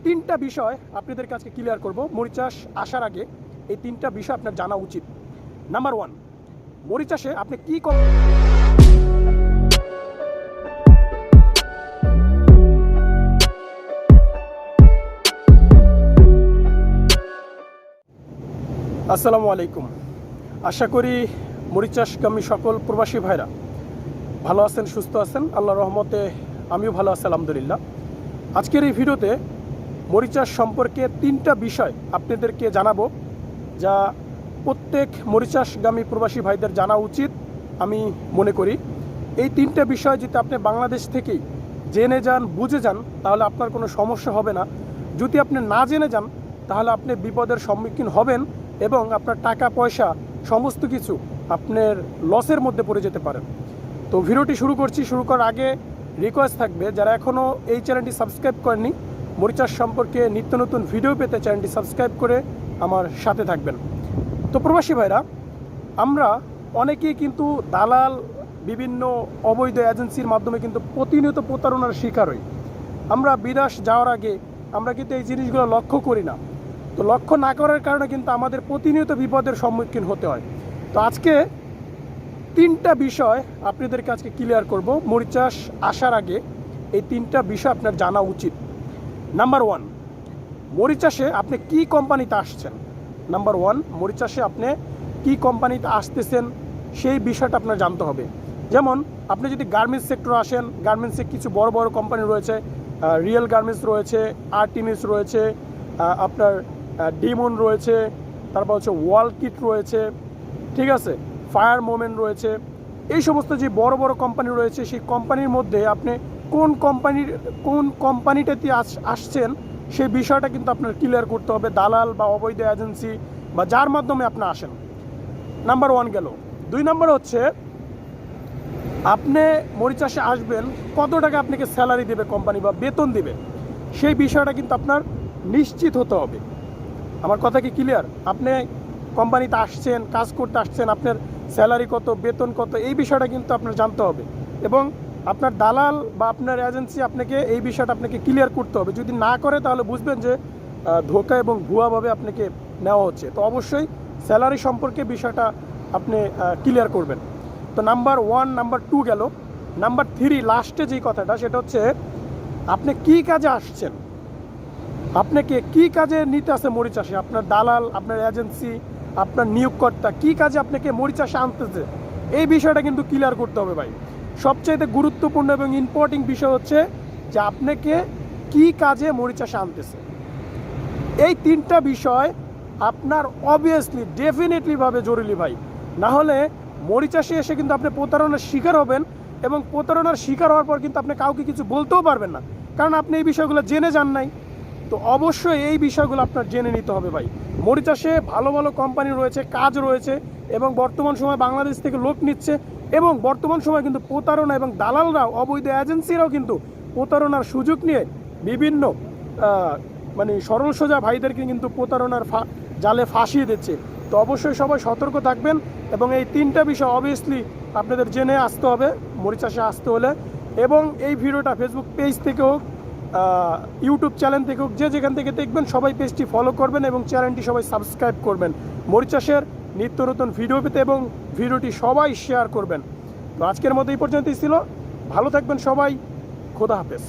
তিনটা বিষয় আপনাদের কাছে ক্লিয়ার করব মরিচ চাষ আসার আগে। এই তিনটা বিষয় আপনার জানা উচিত। নাম্বার 1, মরিচ চাষে আপনি কি আসসালামু আলাইকুম। আশা করি মরিচ চাষকামী সকল প্রবাসী ভাইরা ভালো আছেন, সুস্থ আছেন। আল্লাহর রহমতে আমিও ভালো আছি আলহামদুলিল্লাহ। আজকের এই ভিডিওতে মরিচ চাষ সম্পর্কে তিনটা বিষয় আপনাদেরকে জানাবো, যা প্রত্যেক মরিচ চাষগামী প্রবাসী ভাইদের জানা উচিত আমি মনে করি। এই তিনটা বিষয় যদি আপনি বাংলাদেশ থেকেই জেনে যান, বুঝে যান, তাহলে আপনার কোনো সমস্যা হবে না। যদি আপনি না জেনে যান তাহলে আপনি বিপদের সম্মুখীন হবেন এবং আপনার টাকা পয়সা সমস্ত কিছু আপনার লসের মধ্যে পড়ে যেতে পারেন। তো ভিডিওটি শুরু করছি। শুরু করার আগে রিকোয়েস্ট থাকবে, যারা এখনও এই চ্যানেলটি সাবস্ক্রাইব করেননি, মরিচ চাষ সম্পর্কে নিত্য নতুন ভিডিও পেতে চ্যানেলটি সাবস্ক্রাইব করে আমার সাথে থাকবেন। তো প্রবাসী ভাইরা, আমরা অনেকেই কিন্তু দালাল, বিভিন্ন অবৈধ এজেন্সির মাধ্যমে কিন্তু প্রতিনিয়ত প্রতারণার শিকার হই। আমরা বিদেশ যাওয়ার আগে আমরা কিন্তু এই জিনিসগুলো লক্ষ্য করি না। তো লক্ষ্য না করার কারণে কিন্তু আমাদের প্রতিনিয়ত বিপদের সম্মুখীন হতে হয়। তো আজকে তিনটা বিষয় আপনাদের কাছে ক্লিয়ার করব মরিচ চাষ আসার আগে। এই তিনটা বিষয় আপনার জানা উচিত। নাম্বার 1, মরিচ চাষে আপনি কি কোম্পানিতে আসছেন। নাম্বার 1, মরিচ চাষে আপনি কি কোম্পানিতে আসতেছেন সেই বিষয়টা আপনার জানতে হবে। যেমন আপনি যদি গার্মেন্টস সেক্টরে আসেন, গার্মেন্টসে কিছু বড় বড় কোম্পানি রয়েছে। রিয়েল গার্মেন্টস রয়েছে, আর্টিমিস রয়েছে, আপনার ডিমন রয়েছে, তারপর হচ্ছে ওয়াল কিট রয়েছে, ঠিক আছে, ফায়ার মোমেন্ট রয়েছে। এই সমস্ত যে বড় বড় কোম্পানি রয়েছে, সেই কোম্পানির মধ্যে আপনি কোন কোম্পানিটাতে আসছেন সেই বিষয়টা কিন্তু আপনার ক্লিয়ার করতে হবে। দালাল বা অবৈধ এজেন্সি বা যার মাধ্যমে আপনি আসেন। নাম্বার 1 গেল। 2 নম্বর হচ্ছে আপনি মরিচ চাষে আসবেন, কত টাকা আপনাকে স্যালারি দেবে কোম্পানি বা বেতন দেবে, সেই বিষয়টা কিন্তু আপনার নিশ্চিত হতে হবে। আমার কথা কি ক্লিয়ার? আপনি কোম্পানিতে আসছেন, কাজ করতে আসছেন, আপনার স্যালারি কত, বেতন কত, এই বিষয়টা কিন্তু আপনার জানতে হবে। এবং আপনার দালাল বা আপনার এজেন্সি আপনাকে এই বিষয়টা আপনাকে ক্লিয়ার করতে হবে। যদি না করে তাহলে বুঝবেন যে ধোঁকা এবং ভুয়াভাবে আপনাকে নেওয়া হচ্ছে। তো অবশ্যই স্যালারি সম্পর্কে বিষয়টা আপনি ক্লিয়ার করবেন। তো নাম্বার 1, নাম্বার 2 গেল। নাম্বার 3, লাস্টে যেই কথাটা, সেটা হচ্ছে আপনি কি কাজে আসছেন, আপনাকে কি কাজে নিতে আসে মরিচ চাষে। আপনার দালাল, আপনার এজেন্সি, আপনার নিয়োগকর্তা কি কাজে আপনাকে মরিচ চাষে আনতেছে, এই বিষয়টা কিন্তু ক্লিয়ার করতে হবে ভাই। সবচাইতে গুরুত্বপূর্ণ এবং ইম্পর্টেন্ট বিষয় হচ্ছে যে আপনাকে কি কাজে মরিচ চাষে আনতেছে। এই তিনটা বিষয় আপনার অবভিয়াসলি ডেফিনেটলিভাবে জরুরি ভাই। না হলে মরিচ চাষে এসে কিন্তু আপনি প্রতারণার শিকার হবেন, এবং প্রতারণার শিকার হওয়ার পর কিন্তু আপনি কাউকে কিছু বলতেও পারবেন না, কারণ আপনি এই বিষয়গুলো জেনে যান নাই। তো অবশ্যই এই বিষয়গুলো আপনার জেনে নিতে হবে ভাই। মরিচ চাষে ভালো ভালো কোম্পানি রয়েছে, কাজ রয়েছে, এবং বর্তমান সময় বাংলাদেশ থেকে লোক নিচ্ছে। এবং বর্তমান সময় কিন্তু প্রতারণা এবং দালালরাও, অবৈধ এজেন্সিরাও কিন্তু প্রতারণার সুযোগ নিয়ে বিভিন্ন মানে সরল সোজা ভাইদেরকে কিন্তু প্রতারণার জালে ফাঁসিয়ে দিচ্ছে। তো অবশ্যই সবাই সতর্ক থাকবেন, এবং এই তিনটা বিষয় অবভিয়াসলি আপনাদের জেনে আসতে হবে মরিচ চাষে আসতে হলে। এবং এই ভিডিওটা ফেসবুক পেজ থেকে হোক, ইউটিউব চ্যানেল থেকে হোক, যে যেখান থেকে দেখবেন সবাই পেজটি ফলো করবেন এবং চ্যানেলটি সবাই সাবস্ক্রাইব করবেন মরিচ চাষের নিত্য নতুন ভিডিও পেতে, এবং ভিডিওটি সবাই শেয়ার করবেন। তো আজকের মতো এই পর্যন্তই ছিল। ভালো থাকবেন সবাই। খোদা হাফেজ।